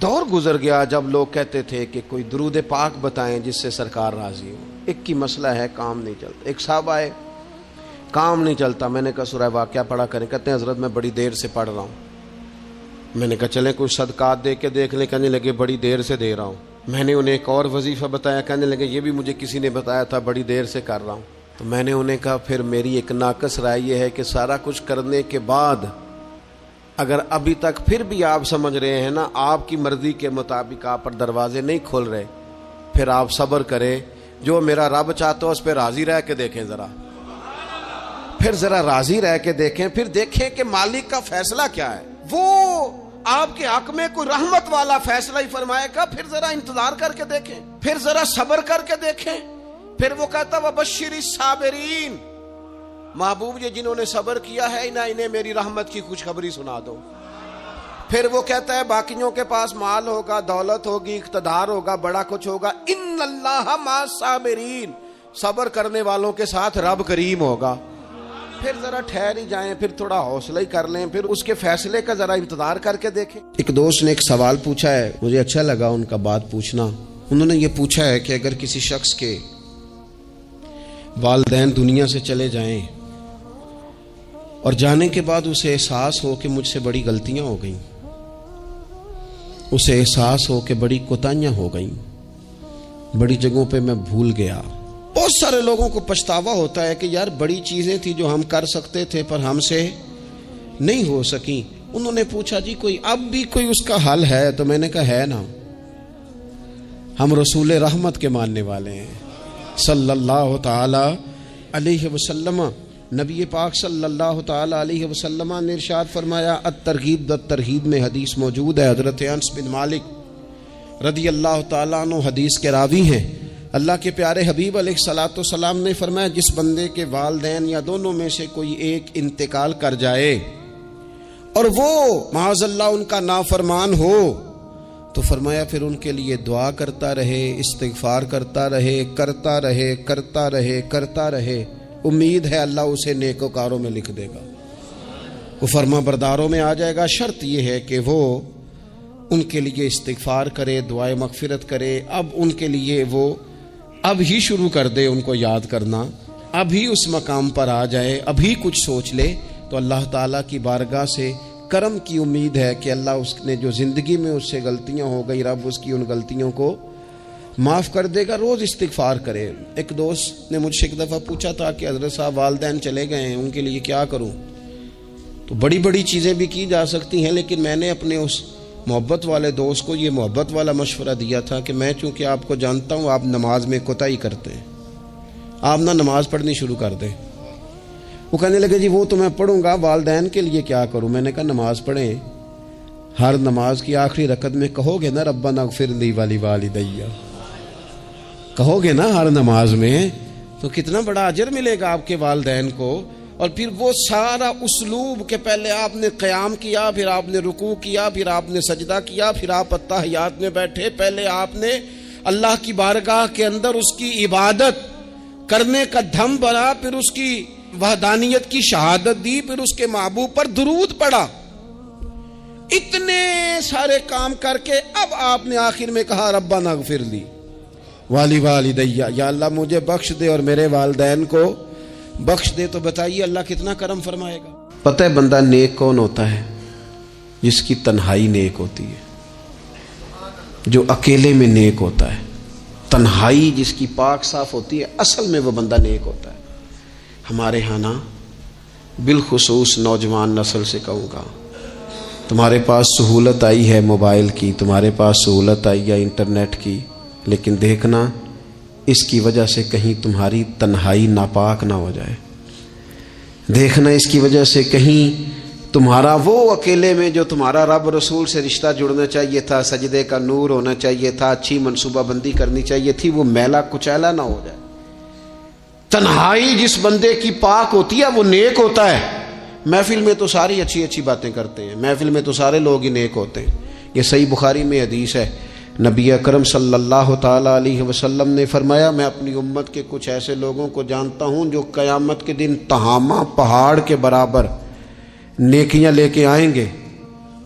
دور گزر گیا جب لوگ کہتے تھے کہ کوئی درود پاک بتائیں جس سے سرکار راضی ہو. ایک کی مسئلہ ہے کام نہیں چلتا. ایک صاحب آئے کام نہیں چلتا. میں نے کہا سورہ واقعہ پڑھا کریں. کہتے ہیں حضرت میں بڑی دیر سے پڑھ رہا ہوں. میں نے کہا چلیں کوئی صدقات دے کے دیکھ لیں. کہنے لگے بڑی دیر سے دے رہا ہوں. میں نے انہیں ایک اور وظیفہ بتایا. کہنے لگے یہ بھی مجھے کسی نے بتایا تھا بڑی دیر سے کر رہا ہوں. تو میں نے انہیں کہا پھر میری ایک ناقص رائے یہ ہے کہ سارا کچھ کرنے کے بعد اگر ابھی تک پھر بھی آپ سمجھ رہے ہیں نا آپ کی مرضی کے مطابق آپ پر دروازے نہیں کھول رہے, پھر آپ صبر کریں. جو میرا رب چاہتا ہو اس پہ راضی رہ کے دیکھیں. پھر ذرا راضی رہ کے دیکھیں. پھر دیکھیں کہ مالک کا فیصلہ کیا ہے. وہ آپ کے حق میں کوئی رحمت والا فیصلہ ہی فرمائے گا. پھر ذرا انتظار کر کے دیکھیں. پھر ذرا صبر کر کے دیکھیں. پھر وہ کہتا وبشر الصابرین, محبوب یہ جنہوں نے صبر کیا ہے انہیں میری رحمت کی خوشخبری سنا دو. پھر وہ کہتا ہے باقیوں کے پاس مال ہوگا, دولت ہوگی, اقتدار ہوگا, بڑا کچھ ہوگا. ان اللہ مع الصابرین, صبر کرنے والوں کے ساتھ رب کریم ہوگا. پھر ذرا ٹھہر ہی جائیں, پھر تھوڑا حوصلہ ہی کر لیں, پھر اس کے فیصلے کا ذرا انتظار کر کے دیکھیں. ایک دوست نے ایک سوال پوچھا ہے, مجھے اچھا لگا ان کا بات پوچھنا. انہوں نے یہ پوچھا ہے کہ اگر کسی شخص کے والدین دنیا سے چلے جائیں اور جانے کے بعد اسے احساس ہو کہ مجھ سے بڑی غلطیاں ہو گئیں, اسے احساس ہو کہ بڑی کوتاہیاں ہو گئیں, بڑی جگہوں پہ میں بھول گیا. بہت سارے لوگوں کو پچھتاوا ہوتا ہے کہ یار بڑی چیزیں تھی جو ہم کر سکتے تھے پر ہم سے نہیں ہو سکیں. انہوں نے پوچھا جی کوئی اب بھی کوئی اس کا حل ہے؟ تو میں نے کہا ہے نا, ہم رسول رحمت کے ماننے والے ہیں صلی اللہ تعالی علیہ وسلم. نبی پاک صلی اللہ تعالی علیہ وسلم نے ارشاد فرمایا, الترغیب والترہیب میں حدیث موجود ہے. حضرت انس بن مالک رضی اللہ تعالیٰ عنہ حدیث کے راوی ہیں. اللہ کے پیارے حبیب علیہ الصلوۃ والسلام نے فرمایا جس بندے کے والدین یا دونوں میں سے کوئی ایک انتقال کر جائے اور وہ معاذ اللہ ان کا نافرمان ہو تو فرمایا پھر ان کے لیے دعا کرتا رہے, استغفار کرتا رہے, کرتا رہے, کرتا رہے, کرتا رہے. امید ہے اللہ اسے نیکوکاروں میں لکھ دے گا, وہ فرما برداروں میں آ جائے گا. شرط یہ ہے کہ وہ ان کے لیے استغفار کرے, دعائے مغفرت کرے. اب ان کے لیے وہ اب ہی شروع کر دے ان کو یاد کرنا, اب ہی اس مقام پر آ جائے, اب ہی کچھ سوچ لے تو اللہ تعالیٰ کی بارگاہ سے کرم کی امید ہے کہ اللہ اس نے جو زندگی میں اس سے غلطیاں ہو گئی رب اس کی ان غلطیوں کو معاف کر دے گا. روز استغفار کرے. ایک دوست نے مجھ سے ایک دفعہ پوچھا تھا کہ حضرت صاحب والدین چلے گئے ہیں ان کے لیے کیا کروں؟ تو بڑی بڑی چیزیں بھی کی جا سکتی ہیں, لیکن میں نے اپنے اس محبت والے دوست کو یہ محبت والا مشورہ دیا تھا کہ میں چونکہ آپ کو جانتا ہوں آپ نماز میں کوتاہی کرتے ہیں, آپ نہ نماز پڑھنی شروع کر دیں. وہ کہنے لگے جی وہ تو میں پڑھوں گا, والدین کے لیے کیا کروں؟ میں نے کہا نماز پڑھیں. ہر نماز کی آخری رکعت میں کہو گے نا ربنا اغفر لی ولوالدی, کہو گے نا ہر نماز میں, تو کتنا بڑا اجر ملے گا آپ کے والدین کو. اور پھر وہ سارا اسلوب کہ پہلے آپ نے قیام کیا, پھر آپ نے رکوع کیا, پھر آپ نے سجدہ کیا, پھر آپ اتحیات میں بیٹھے, پہلے آپ نے اللہ کی بارگاہ کے اندر اس کی عبادت کرنے کا دھم بھرا, پھر اس کی وحدانیت کی شہادت دی, پھر اس کے محبوب پر درود پڑھا. اتنے سارے کام کر کے اب آپ نے آخر میں کہا ربنا اغفر لی ولوالدی, یا اللہ مجھے بخش دے اور میرے والدین کو بخش دے. تو بتائیے اللہ کتنا کرم فرمائے گا. پتہ ہے بندہ نیک کون ہوتا ہے؟ جس کی تنہائی نیک ہوتی ہے, جو اکیلے میں نیک ہوتا ہے. تنہائی جس کی پاک صاف ہوتی ہے اصل میں وہ بندہ نیک ہوتا ہے. ہمارے ہاں نا بالخصوص نوجوان نسل سے کہوں گا, تمہارے پاس سہولت آئی ہے موبائل کی, تمہارے پاس سہولت آئی ہے انٹرنیٹ کی, لیکن دیکھنا اس کی وجہ سے کہیں تمہاری تنہائی ناپاک نہ ہو جائے. دیکھنا اس کی وجہ سے کہیں تمہارا وہ اکیلے میں جو تمہارا رب رسول سے رشتہ جڑنا چاہیے تھا, سجدے کا نور ہونا چاہیے تھا, اچھی منصوبہ بندی کرنی چاہیے تھی, وہ میلا کچیلا نہ ہو جائے. تنہائی جس بندے کی پاک ہوتی ہے وہ نیک ہوتا ہے. محفل میں تو ساری اچھی اچھی باتیں کرتے ہیں, محفل میں تو سارے لوگ ہی نیک ہوتے ہیں. یہ صحیح بخاری میں حدیث ہے, نبی اکرم صلی اللہ تعالی علیہ وسلم نے فرمایا میں اپنی امت کے کچھ ایسے لوگوں کو جانتا ہوں جو قیامت کے دن تہامہ پہاڑ کے برابر نیکیاں لے کے آئیں گے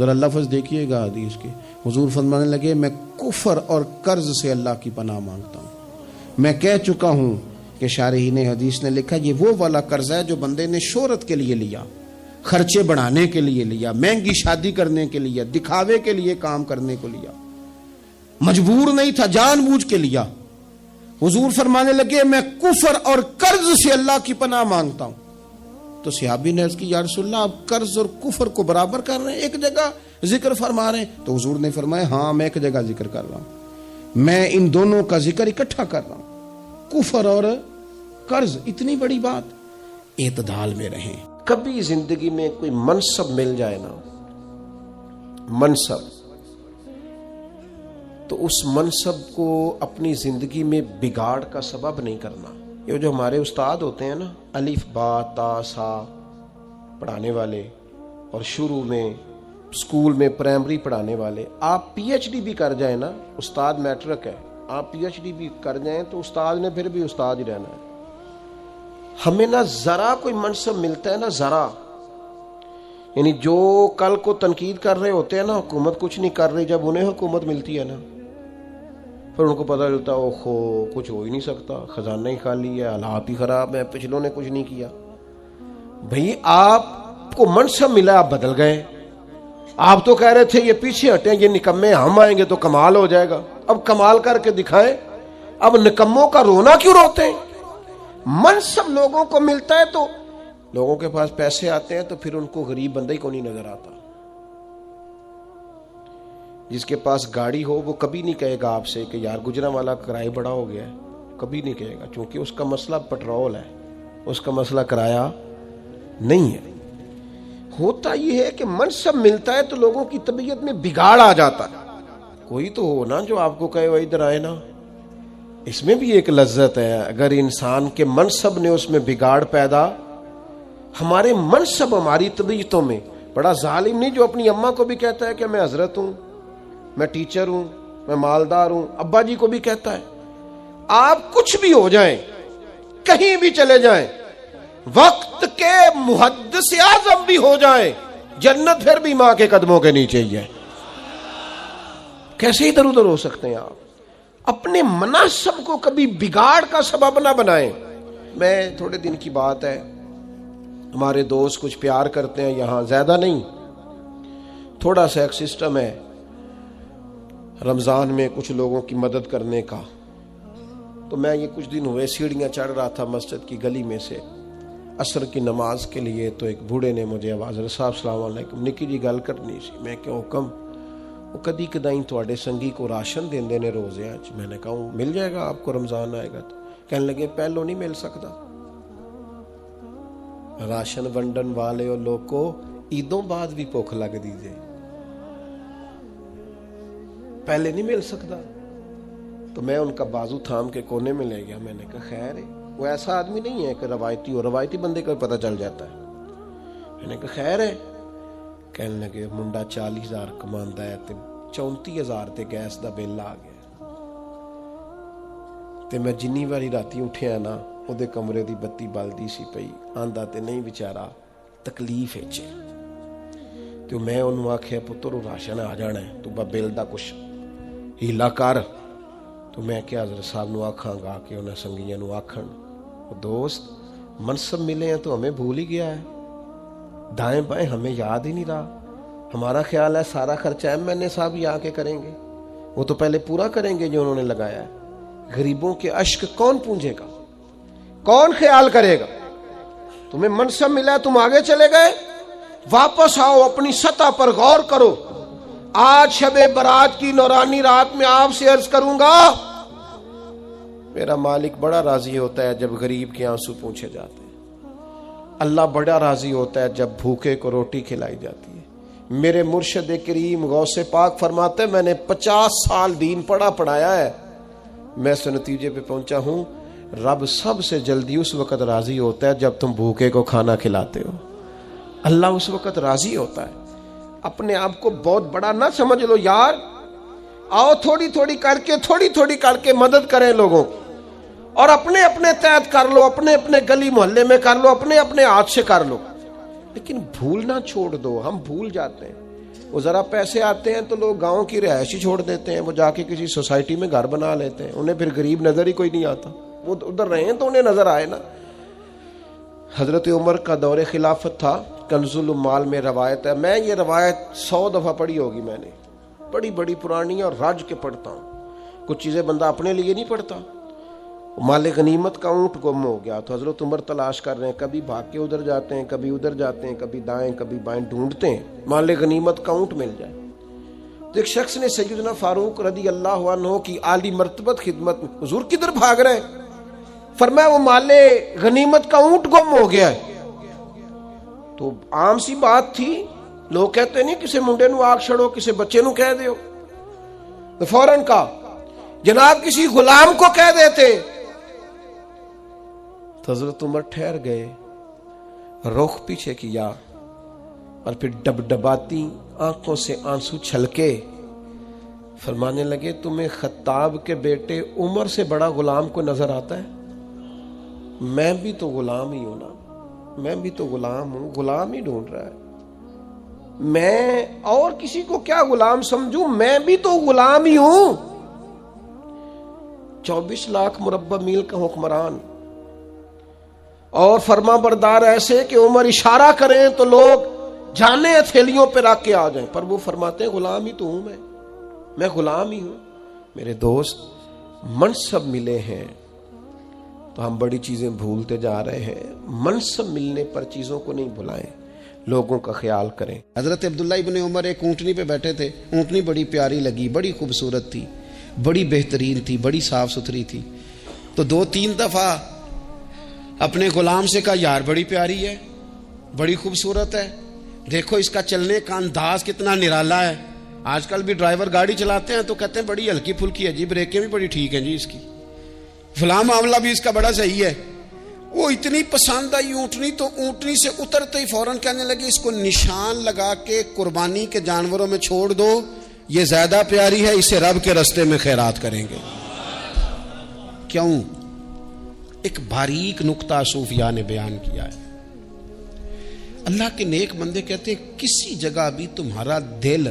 ذرا لفظ دیکھیے گا حدیث کے. حضور فرمانے لگے میں کفر اور قرض سے اللہ کی پناہ مانگتا ہوں. میں کہہ چکا ہوں کہ شارحین حدیث نے لکھا یہ وہ والا قرض ہے جو بندے نے شہرت کے لیے لیا, خرچے بڑھانے کے لیے لیا, مہنگی شادی کرنے کے لیے, دکھاوے کے لیے کام کرنے کو لیا, مجبور نہیں تھا, جان بوجھ کے لیا. حضور فرمانے لگے میں کفر اور قرض سے اللہ کی پناہ مانگتا ہوں. تو صحابی نے عرض کی یا رسول اللہ آپ قرض اور کفر کو برابر کر رہے ہیں, ایک جگہ ذکر فرما رہے ہیں؟ تو حضور نے فرمایا ہاں میں ایک جگہ ذکر کر رہا ہوں, میں ان دونوں کا ذکر اکٹھا کر رہا ہوں, کفر اور قرض. اتنی بڑی بات, اعتدال میں رہیں. کبھی زندگی میں کوئی منصب مل جائے نا, منصب, تو اس منصب کو اپنی زندگی میں بگاڑ کا سبب نہیں کرنا. یہ جو ہمارے استاد ہوتے ہیں نا, الف با تا سا پڑھانے والے, اور شروع میں اسکول میں پرائمری پڑھانے والے, آپ پی ایچ ڈی بھی کر جائیں نا, استاد میٹرک ہے, آپ پی ایچ ڈی بھی کر جائیں تو استاد نے پھر بھی استاد ہی رہنا ہے. ہمیں نہ ذرا کوئی منصب ملتا ہے نا ذرا, یعنی جو کل کو تنقید کر رہے ہوتے ہیں نا حکومت کچھ نہیں کر رہی, جب انہیں حکومت ملتی ہے نا پھر ان کو پتہ چلتا ہے اوہو کچھ ہو ہی نہیں سکتا, خزانہ ہی خالی ہے, حالات ہی خراب ہے, پچھلوں نے کچھ نہیں کیا. بھئی آپ کو منصب ملا, آپ بدل گئے. آپ تو کہہ رہے تھے یہ پیچھے ہٹیں, یہ نکمے, ہم آئیں گے تو کمال ہو جائے گا. اب کمال کر کے دکھائیں. اب نکموں کا رونا کیوں روتے ہیں؟ منصب لوگوں کو ملتا ہے تو لوگوں کے پاس پیسے آتے ہیں تو پھر ان کو غریب بندہ ہی کو نہیں نظر آتا. جس کے پاس گاڑی ہو وہ کبھی نہیں کہے گا آپ سے کہ یار گجرانوالہ کرایہ بڑا ہو گیا ہے, کبھی نہیں کہے گا, کیونکہ اس کا مسئلہ پٹرول ہے, اس کا مسئلہ کرایہ نہیں ہے. ہوتا یہ ہے کہ منصب ملتا ہے تو لوگوں کی طبیعت میں بگاڑ آ جاتا ہے. کوئی تو ہو نا جو آپ کو کہے وہ ادھر آئے نا, اس میں بھی ایک لذت ہے. اگر انسان کے منصب نے اس میں بگاڑ پیدا, ہمارے منصب ہماری طبیعتوں میں, بڑا ظالم نہیں جو اپنی اماں کو بھی کہتا ہے کہ میں حضرت ہوں, میں ٹیچر ہوں, میں مالدار ہوں, ابا جی کو بھی کہتا ہے. آپ کچھ بھی ہو جائیں, کہیں بھی چلے جائیں, وقت کے محدث اعظم بھی ہو جائیں, جنت پھر بھی ماں کے قدموں کے نیچے ہی ہے. کیسے ادھر ادھر ہو سکتے ہیں آپ؟ اپنے مناسب کو کبھی بگاڑ کا سبب نہ بنائیں. میں تھوڑے دن کی بات ہے, ہمارے دوست کچھ پیار کرتے ہیں یہاں, زیادہ نہیں, تھوڑا سا ایک سسٹم ہے رمضان میں کچھ لوگوں کی مدد کرنے کا. تو میں یہ کچھ دن ہوئے سیڑھیاں چڑھ رہا تھا مسجد کی گلی میں سے عصر کی نماز کے لیے, تو ایک بوڑھے نے مجھے آواز, صاحب السلام علیکم, نکی جی گل کرنی سی. میں کیا حکم؟ وہ کدی کدائیں تھوڑے سنگی کو راشن دیندے نے روزے اج. میں نے کہا مل جائے گا آپ کو, رمضان آئے گا تو. کہنے لگے پہلو نہیں مل سکتا, راشن ونڈن والے اور لوگ کو عیدوں بعد بھی بھوک لگ دیجئے, پہلے نہیں مل سکتا. تو میں ان کا بازو تھام کے کونے میں لے گیا. میں نے کہا خیر ہے, وہ ایسا آدمی نہیں ہے کہ روایتی ہو, روایتی بندے کا پتہ چل جاتا ہے. میں نے کہا خیر ہے. کہنے لگے منڈا 40,000 کماندا ہے تے 34,000 تے گیس دا بل آ گیا. تے میں جنی واری راتی اٹھیا نا او دے کمرے دی بتی بلدی سی پئی, آندا تے نہیں بیچارا تکلیف ہے. تو میں انہوں آکھیا پتر راشن آ جانا ہے, تو با بل دا کچھ ہیلا کر. تو میں کیا حضرت صاحب نو آکھاں گا کہ انہیں سنگیاں نو آکھن, دوست منصب ملے ہیں تو ہمیں بھول ہی گیا ہے, دائیں بائیں ہمیں یاد ہی نہیں رہا. ہمارا خیال ہے سارا خرچہ ایم این اے صاحب ہی آ کے کریں گے, وہ تو پہلے پورا کریں گے جو انہوں نے لگایا ہے. غریبوں کے اشک کون پونجے گا, کون خیال کرے گا؟ تمہیں منصب ملا ہے, تم آگے چلے گئے, واپس آؤ, اپنی سطح پر غور کرو. آج شب برات کی نورانی رات میں آپ سے عرض کروں گا, میرا مالک بڑا راضی ہوتا ہے جب غریب کے آنسو پوچھے جاتے ہیں. اللہ بڑا راضی ہوتا ہے جب بھوکے کو روٹی کھلائی جاتی ہے. میرے مرشد کریم غوث پاک فرماتے ہیں میں نے 50 سال دین پڑھایا ہے, میں اس نتیجے پہ پہنچا ہوں رب سب سے جلدی اس وقت راضی ہوتا ہے جب تم بھوکے کو کھانا کھلاتے ہو. اللہ اس وقت راضی ہوتا ہے. اپنے آپ کو بہت بڑا نہ سمجھ لو یار, آؤ تھوڑی تھوڑی کر کے مدد کریں لوگوں کی, اور اپنے اپنے تحت کر لو, اپنے اپنے گلی محلے میں کر لو, اپنے اپنے ہاتھ سے کر لو, لیکن بھولنا چھوڑ دو. ہم بھول جاتے ہیں. وہ ذرا پیسے آتے ہیں تو لوگ گاؤں کی رہائش ہی چھوڑ دیتے ہیں, وہ جا کے کسی سوسائٹی میں گھر بنا لیتے ہیں, انہیں پھر غریب نظر ہی کوئی نہیں آتا. وہ ادھر رہے ہیں تو انہیں نظر آئے نا. حضرت عمر کا دور خلافت تھا. کنز العمال میں روایت ہے, میں یہ روایت 100 دفعہ پڑھی ہوگی میں نے, بڑی بڑی پرانی ہے اور رج کے پڑھتا ہوں. کچھ چیزیں بندہ اپنے لیے نہیں پڑھتا. مال غنیمت کا اونٹ گم ہو گیا تو حضرت عمر تلاش کر رہے ہیں, کبھی بھاگ کے ادھر جاتے ہیں, کبھی ادھر جاتے ہیں, کبھی دائیں کبھی بائیں ڈھونڈتے ہیں مال غنیمت کا اونٹ مل جائے. تو ایک شخص نے سیدنا فاروق رضی اللہ عنہ کی عالی مرتبت خدمت میں, حضور کدھر بھاگ رہے ہیں؟ فرمایا وہ مال غنیمت کا اونٹ گم ہو گیا ہے. تو عام سی بات تھی, لوگ کہتے نہیں کسی منڈے نو آگ چھڑو, کسی بچے نو کہہ دیو. تو فوراً کہا جناب کسی غلام کو کہہ دیتے. تو حضرت عمر ٹھہر گئے, رخ پیچھے کیا اور پھر ڈبڈباتی آنکھوں سے آنسو چھلکے فرمانے لگے تمہیں خطاب کے بیٹے عمر سے بڑا غلام کو نظر آتا ہے؟ میں بھی تو غلام ہی ہوں نا, میں بھی تو غلام ہوں, غلام ہی ڈھونڈ رہا ہے. میں اور کسی کو کیا غلام سمجھوں, میں بھی تو غلام ہی ہوں. 24 لاکھ مربع میل کا حکمران اور فرما بردار ایسے کہ عمر اشارہ کریں تو لوگ جانے ہتھیلیوں پہ رکھ کے آ جائیں, پر وہ فرماتے ہیں غلام ہی تو ہوں, میں غلام ہی ہوں. میرے دوست, منصب ملے ہیں تو ہم بڑی چیزیں بھولتے جا رہے ہیں. منصب ملنے پر چیزوں کو نہیں بھلائیں, لوگوں کا خیال کریں. حضرت عبداللہ ابن عمر ایک اونٹنی پہ بیٹھے تھے, اونٹنی بڑی پیاری لگی, بڑی خوبصورت تھی, بڑی بہترین تھی, بڑی صاف ستھری تھی. تو 2-3 دفعہ اپنے غلام سے کہا یار بڑی پیاری ہے, بڑی خوبصورت ہے, دیکھو اس کا چلنے کا انداز کتنا نرالا ہے. آج کل بھی ڈرائیور گاڑی چلاتے ہیں تو کہتے ہیں بڑی ہلکی پھلکی ہے جی, بریکیں بھی بڑی ٹھیک ہیں جی اس کی, فلاں معاملہ بھی اس کا بڑا صحیح ہے. وہ اتنی پسند آئی اونٹنی تو اونٹنی سے اترتے ہی فوراً کہنے لگے اس کو نشان لگا کے قربانی کے جانوروں میں چھوڑ دو, یہ زیادہ پیاری ہے, اسے رب کے رستے میں خیرات کریں گے. کیوں؟ ایک باریک نقطہ صوفیاء نے بیان کیا ہے. اللہ کے نیک بندے کہتے ہیں کسی جگہ بھی تمہارا دل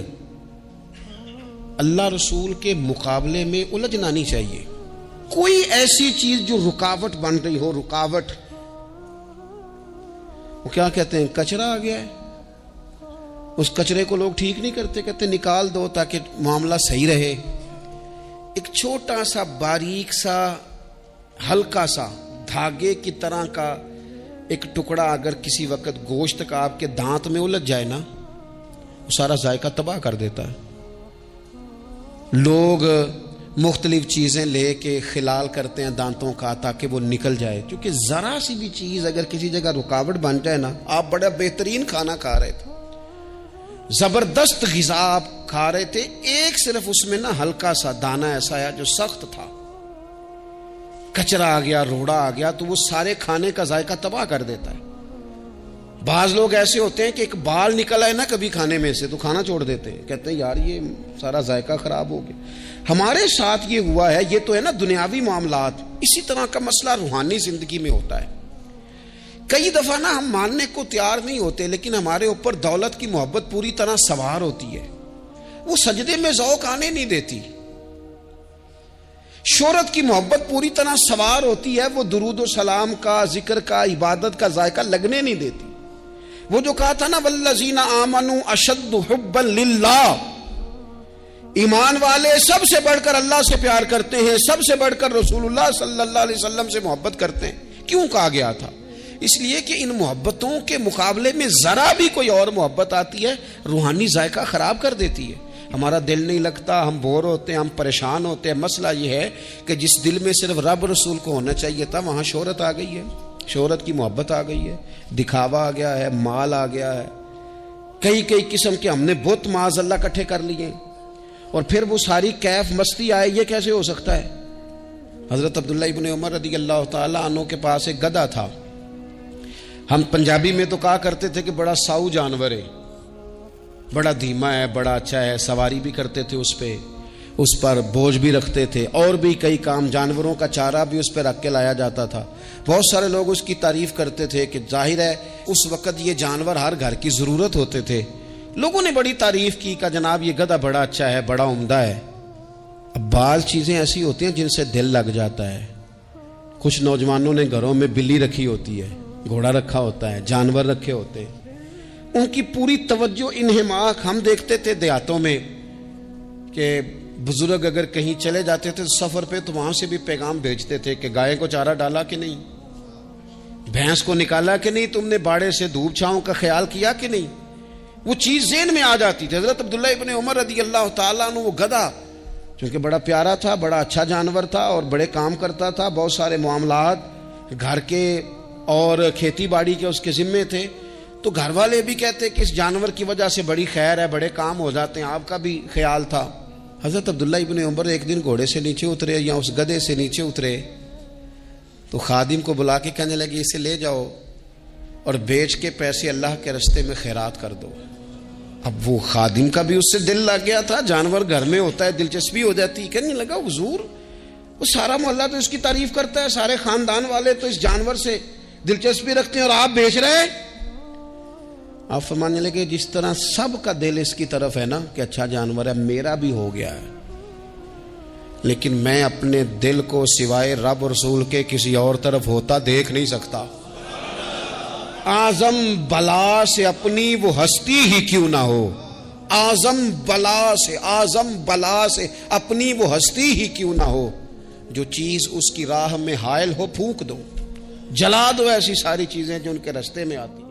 اللہ رسول کے مقابلے میں الجھنا نہیں چاہیے. کوئی ایسی چیز جو رکاوٹ بن رہی ہو, رکاوٹ, وہ کیا کہتے ہیں کچرا آ گیا ہے, اس کچرے کو لوگ ٹھیک نہیں کرتے, کہتے نکال دو تاکہ معاملہ صحیح رہے. ایک چھوٹا سا باریک سا ہلکا سا دھاگے کی طرح کا ایک ٹکڑا اگر کسی وقت گوشت کا آپ کے دانت میں الجھ جائے نا, وہ سارا ذائقہ تباہ کر دیتا ہے. لوگ مختلف چیزیں لے کے خلال کرتے ہیں دانتوں کا تاکہ وہ نکل جائے, کیونکہ ذرا سی بھی چیز اگر کسی جگہ رکاوٹ بن جائے نا, آپ بڑا بہترین کھانا کھا رہے تھے, زبردست غذا آپ کھا رہے تھے, ایک صرف اس میں نا ہلکا سا دانہ ایسا ہے جو سخت تھا, کچرا آ گیا, روڑا آ گیا, تو وہ سارے کھانے کا ذائقہ تباہ کر دیتا ہے. بعض لوگ ایسے ہوتے ہیں کہ ایک بال نکل آئے نا کبھی کھانے میں سے تو کھانا چھوڑ دیتے ہیں, کہتے ہیں یار یہ سارا ذائقہ خراب ہو گیا. ہمارے ساتھ یہ ہوا ہے, یہ تو ہے نا دنیاوی معاملات, اسی طرح کا مسئلہ روحانی زندگی میں ہوتا ہے. کئی دفعہ نا ہم ماننے کو تیار نہیں ہوتے, لیکن ہمارے اوپر دولت کی محبت پوری طرح سوار ہوتی ہے, وہ سجدے میں ذوق آنے نہیں دیتی. شہرت کی محبت پوری طرح سوار ہوتی ہے, وہ درود و سلام کا, ذکر کا, عبادت کا ذائقہ لگنے نہیں دیتی. وہ جو کہا تھا نا والذین آمنوا اشد حبا للہ, ایمان والے سب سے بڑھ کر اللہ سے پیار کرتے ہیں, سب سے بڑھ کر رسول اللہ صلی اللہ علیہ وسلم سے محبت کرتے ہیں. کیوں کہا گیا تھا؟ اس لیے کہ ان محبتوں کے مقابلے میں ذرا بھی کوئی اور محبت آتی ہے روحانی ذائقہ خراب کر دیتی ہے. ہمارا دل نہیں لگتا, ہم بور ہوتے ہیں, ہم پریشان ہوتے ہیں. مسئلہ یہ ہے کہ جس دل میں صرف رب رسول کو ہونا چاہیے تھا, وہاں شہرت آ گئی ہے, شہرت کی محبت آ گئی ہے, دکھاوا آ گیا ہے, مال آ گیا ہے, کئی قسم کے ہم نے بت معاذ اللہ اکٹھے کر لیے, اور پھر وہ ساری کیف مستی آئے. یہ کیسے ہو سکتا ہے؟ حضرت عبداللہ ابن عمر رضی اللہ تعالی عنہ کے پاس ایک گدھا تھا. ہم پنجابی میں تو کہا کرتے تھے کہ بڑا ساؤ جانور ہے, بڑا دھیما ہے, بڑا اچھا ہے, سواری بھی کرتے تھے اس پہ, اس پر بوجھ بھی رکھتے تھے, اور بھی کئی کام, جانوروں کا چارہ بھی اس پہ رکھ کے لایا جاتا تھا. بہت سارے لوگ اس کی تعریف کرتے تھے کہ ظاہر ہے اس وقت یہ جانور ہر گھر کی ضرورت ہوتے تھے, لوگوں نے بڑی تعریف کی کہ جناب یہ گدھا بڑا اچھا ہے، بڑا عمدہ ہے۔ اب بعض چیزیں ایسی ہوتی ہیں جن سے دل لگ جاتا ہے۔ کچھ نوجوانوں نے گھروں میں بلی رکھی ہوتی ہے، گھوڑا رکھا ہوتا ہے، جانور رکھے ہوتے ہیں، ان کی پوری توجہ انہماک۔ ہم دیکھتے تھے دیہاتوں میں کہ بزرگ اگر کہیں چلے جاتے تھے سفر پہ تو وہاں سے بھی پیغام بھیجتے تھے کہ گائے کو چارہ ڈالا کہ نہیں، بھینس کو نکالا کہ نہیں، تم نے باڑے سے دھوپ چھاؤں کا خیال کیا کہ نہیں۔ وہ چیز ذہن میں آ جاتی تھی۔ حضرت عبداللہ ابن عمر رضی اللہ تعالیٰ عنہ وہ گدھا چونکہ بڑا پیارا تھا، بڑا اچھا جانور تھا اور بڑے کام کرتا تھا، بہت سارے معاملات گھر کے اور کھیتی باڑی کے اس کے ذمے تھے، تو گھر والے بھی کہتے کہ اس جانور کی وجہ سے بڑی خیر ہے، بڑے کام ہو جاتے ہیں، آپ کا بھی خیال تھا۔ حضرت عبداللہ ابن عمر ایک دن گھوڑے سے نیچے اترے یا اس گدھے سے نیچے اترے تو خادم کو بلا کے کہنے لگے اسے لے جاؤ اور بیچ کے پیسے اللہ کے رستے میں خیرات کر دو۔ اب وہ خادم کا بھی اس سے دل لگ گیا تھا، جانور گھر میں ہوتا ہے دلچسپی ہو جاتی، کہنے لگا حضور وہ سارا محلہ تو اس کی تعریف کرتا ہے، سارے خاندان والے تو اس جانور سے دلچسپی رکھتے ہیں اور آپ بیچ رہے ہیں۔ آپ فرمانے لگے جس طرح سب کا دل اس کی طرف ہے نا کہ اچھا جانور ہے، میرا بھی ہو گیا ہے، لیکن میں اپنے دل کو سوائے رب اور رسول کے کسی اور طرف ہوتا دیکھ نہیں سکتا۔ اعظم بلا سے اپنی وہ ہستی ہی کیوں نہ ہو، اعظم بلا سے اپنی وہ ہستی ہی کیوں نہ ہو، جو چیز اس کی راہ میں حائل ہو پھونک دو، جلا دو ایسی ساری چیزیں جو ان کے راستے میں آتی ہیں۔